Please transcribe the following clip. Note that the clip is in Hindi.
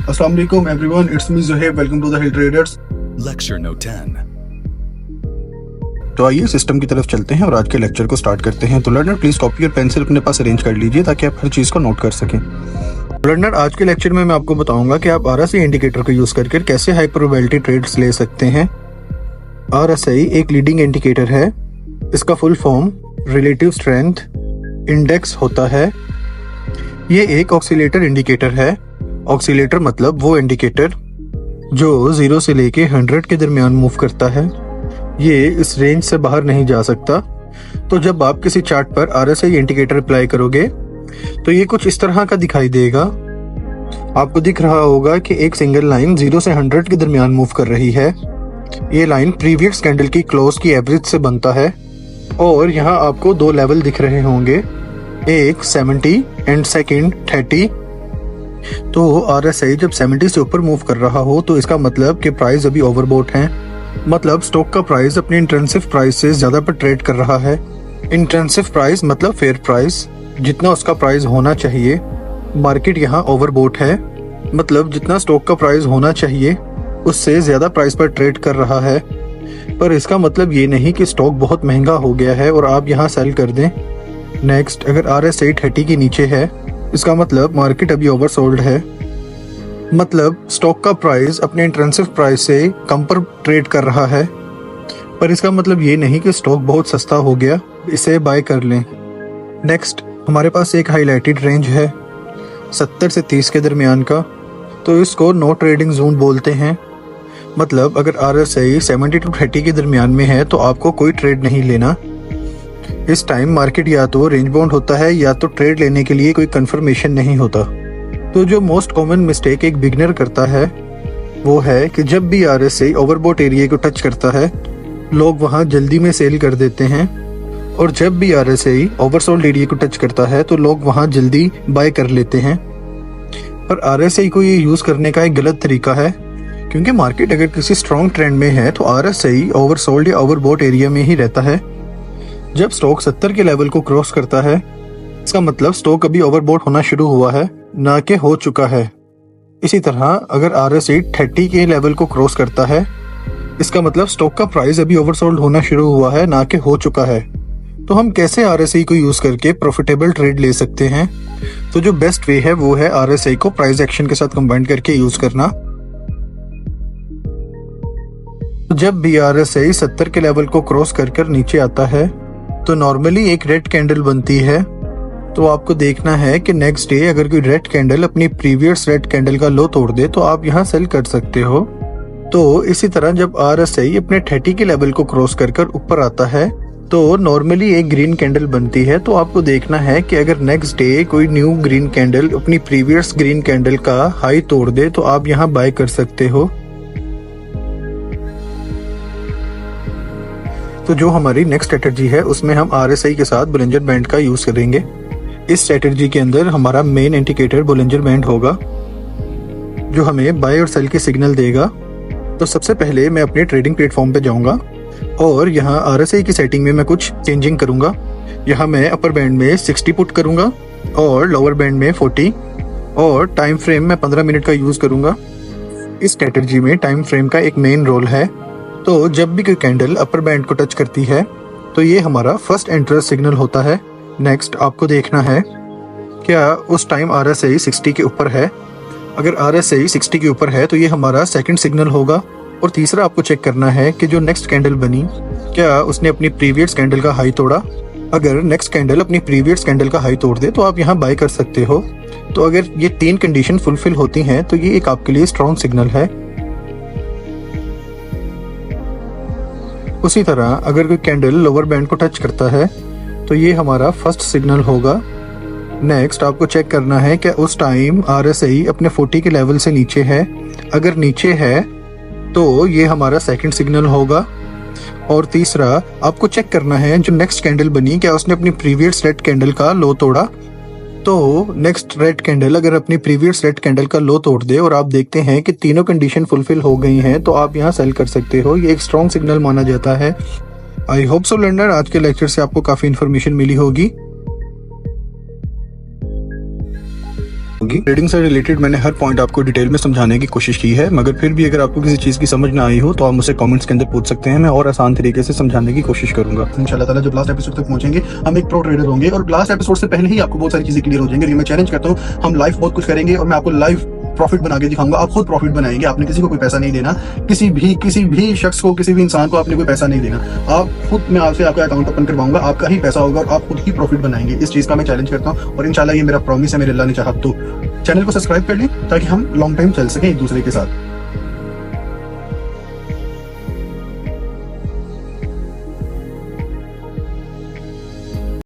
Assalamu alaikum everyone, it's me Zohaib, welcome to the Hill Traders. Lecture Note 10. तो आइए सिस्टम की तरफ चलते हैं और आज के लेक्चर को स्टार्ट करते हैं। तो लर्नर प्लीज कॉपी और पेंसिल अपने पास अरेंज कर लीजिए ताकि आप हर चीज़ को नोट कर सकें। लर्नर आज के लेक्चर में मैं आपको बताऊंगा कि आप RSI इंडिकेटर को यूज़ करके कैसे हाई प्रोबेबिलिटी ट्रेड्स ले सकते हैं। RSI एक लीडिंग इंडिकेटर है। इसका full form relative strength index होता है। ये एक ऑक्सीलेटर इंडिकेटर है। ऑक्सीलेटर मतलब वो इंडिकेटर जो 0 से लेके 100 के दरमियान मूव करता है। ये इस रेंज से बाहर नहीं जा सकता। तो जब आप किसी चार्ट पर RSI इंडिकेटर अप्लाई करोगे तो ये कुछ इस तरह का दिखाई देगा। आपको दिख रहा होगा कि एक सिंगल लाइन 0 से 100 के दरमियान मूव कर रही है। ये लाइन प्रीवियस कैंडल की क्लोज की एवरेज से बनता है और यहाँ आपको दो लेवल दिख रहे होंगे, एक 70 एंड सेकंड 30। तो RSI जब 70 से ऊपर मूव कर रहा हो तो इसका मतलब कि प्राइस अभी ओवरबॉट है। मतलब स्टॉक का प्राइस अपने इंट्रिंसिक प्राइस से ज़्यादा पर ट्रेड कर रहा है। इंट्रिंसिक प्राइस मतलब फेयर प्राइस, जितना उसका प्राइस होना चाहिए। मार्केट यहाँ ओवरबॉट है, मतलब जितना स्टॉक का प्राइस होना चाहिए उससे ज़्यादा प्राइस पर ट्रेड कर रहा है। पर इसका मतलब ये नहीं कि स्टॉक बहुत महंगा हो गया है और आप यहाँ सेल कर दें। नेक्स्ट, अगर RSI 30 के नीचे है इसका मतलब मार्केट अभी ओवरसोल्ड है। मतलब स्टॉक का प्राइस अपने इंट्रिंसिक प्राइस से कम पर ट्रेड कर रहा है। पर इसका मतलब ये नहीं कि स्टॉक बहुत सस्ता हो गया, इसे बाय कर लें। नेक्स्ट, हमारे पास एक हाईलाइटेड रेंज है 70 से 30 के दरमियान का। तो इसको नो ट्रेडिंग जोन बोलते हैं। मतलब अगर RSI 70 to 30 के दरमियान में है तो आपको कोई ट्रेड नहीं लेना। इस टाइम मार्केट या तो रेंज बाउंड होता है या तो ट्रेड लेने के लिए कोई कंफर्मेशन नहीं होता। तो जो मोस्ट कॉमन मिस्टेक एक बिगनर करता है वो है कि जब भी RSI ओवरबॉट एरिया को टच करता है लोग वहां जल्दी में सेल कर देते हैं, और जब भी RSI ओवरसोल्ड एरिया को टच करता है तो लोग वहां जल्दी बाय कर लेते हैं। पर RSI को ये यूज करने का एक गलत तरीका है, क्योंकि मार्केट अगर किसी स्ट्रॉन्ग ट्रेंड में है तो RSI ओवरसोल्ड या ओवरबॉट एरिया में ही रहता है। जब स्टॉक 70 के लेवल को क्रॉस करता है इसका मतलब स्टॉक अभी ओवरबॉट होना शुरू हुआ है, ना कि हो चुका है। इसी तरह अगर RSI 30 के लेवल को क्रॉस करता है इसका मतलब स्टॉक का प्राइस अभी ओवरसोल्ड होना शुरू हुआ है, ना कि हो चुका है। तो हम कैसे RSI को यूज करके प्रॉफिटेबल ट्रेड ले सकते हैं? तो जो बेस्ट वे है वो है RSI को प्राइस एक्शन के साथ कंबाइन करके यूज करना। जब भी RSI 70 के लेवल को क्रॉस कर नीचे आता है तो नॉर्मली एक रेड कैंडल बनती है। तो आपको देखना है कि नेक्स्ट डे अगर कोई रेड कैंडल अपनी प्रीवियस रेड कैंडल का लो तोड़ दे तो आप यहाँ सेल कर सकते हो। तो इसी तरह जब RSI अपने 30 के लेवल को क्रॉस कर ऊपर आता है तो नॉर्मली एक ग्रीन कैंडल बनती है। तो आपको देखना है कि अगर नेक्स्ट डे कोई न्यू ग्रीन कैंडल अपनी प्रीवियस ग्रीन कैंडल का हाई तोड़ दे तो आप यहाँ बाय कर सकते हो। तो जो हमारी नेक्स्ट स्ट्रेटजी है उसमें हम RSI के साथ बोलिंजर बैंड का यूज करेंगे। इस स्ट्रेटजी के अंदर हमारा मेन इंडिकेटर बोलिंजर बैंड होगा जो हमें बाय और सेल के सिग्नल देगा। तो सबसे पहले मैं अपने ट्रेडिंग प्लेटफॉर्म पे जाऊंगा और यहाँ RSI की सेटिंग में मैं कुछ चेंजिंग करूंगा। यहाँ मैं अपर बैंड में 60 पुट करूंगा और लोअर बैंड में 40, और टाइम फ्रेम में 15 मिनट का यूज करूंगा। इस स्ट्रेटजी में टाइम फ्रेम का एक मेन रोल है। तो जब भी कोई कैंडल अपर बैंड को टच करती है तो ये हमारा फर्स्ट एंट्रेंस सिग्नल होता है। नेक्स्ट आपको देखना है क्या उस टाइम RSI 60 के ऊपर है। अगर RSI 60 के ऊपर है तो ये हमारा सेकंड सिग्नल होगा। और तीसरा आपको चेक करना है कि जो नेक्स्ट कैंडल बनी क्या उसने अपनी प्रीवियस कैंडल का हाई तोड़ा। अगर नेक्स्ट कैंडल अपनी प्रीवियस कैंडल का हाई तोड़ दे तो आप यहाँ बाय कर सकते हो। तो अगर ये 3 कंडीशन फुलफिल होती हैं तो ये एक आपके लिए स्ट्रॉन्ग सिग्नल है। उसी तरह अगर कोई कैंडल लोअर बैंड को टच करता है तो ये हमारा फर्स्ट सिग्नल होगा। नेक्स्ट आपको चेक करना है कि उस टाइम RSI अपने 40 के लेवल से नीचे है। अगर नीचे है तो ये हमारा सेकंड सिग्नल होगा। और तीसरा आपको चेक करना है जो नेक्स्ट कैंडल बनी क्या उसने अपनी प्रीवियस रेड कैंडल का लो तोड़ा। तो नेक्स्ट रेड कैंडल अगर अपनी प्रीवियस रेड कैंडल का लो तोड़ दे और आप देखते हैं कि तीनों कंडीशन फुलफिल हो गई हैं तो आप यहाँ सेल कर सकते हो। ये एक स्ट्रॉन्ग सिग्नल माना जाता है। आई होप सो लर्नर आज के लेक्चर से आपको काफी इन्फॉर्मेशन मिली होगी। होगी। ट्रेडिंग से रिलेटेड मैंने हर पॉइंट आपको डिटेल में समझाने की कोशिश की है, मगर फिर भी अगर आपको किसी चीज की समझ ना आई हो तो आप मुझसे कमेंट्स के अंदर पूछ सकते हैं। मैं और आसान तरीके से समझाने की कोशिश करूंगा। इंशाल्लाह ताला जब लास्ट एपिसोड तक पहुंचेंगे हम एक प्रो ट्रेडर होंगे और लास्ट एपिसोड से पहले ही आपको बहुत सारी चीजें क्लियर हो जाएंगी। मैं चैलेंज करता हूँ, हम लाइव बहुत कुछ करेंगे और मैं आपको लाइव प्रॉफिट बना के दिखाऊंगा। आप खुद प्रॉफिट बनाएंगे, आपने किसी को कोई पैसा नहीं देना, किसी भी शख्स को, किसी भी इंसान को आपने कोई पैसा नहीं देना। आप खुद, मैं आपसे आपका अकाउंट ओपन करवाऊंगा, आपका ही पैसा होगा और आप खुद ही प्रॉफिट बनाएंगे। इस चीज का मैं चैलेंज करता हूँ और इंशाल्लाह ये मेरा प्रॉमिस है, मेरे अल्लाह ने चाहा तो। चैनल को सब्सक्राइब कर लें ताकि हम लॉन्ग टाइम चल सकें एक दूसरे के साथ।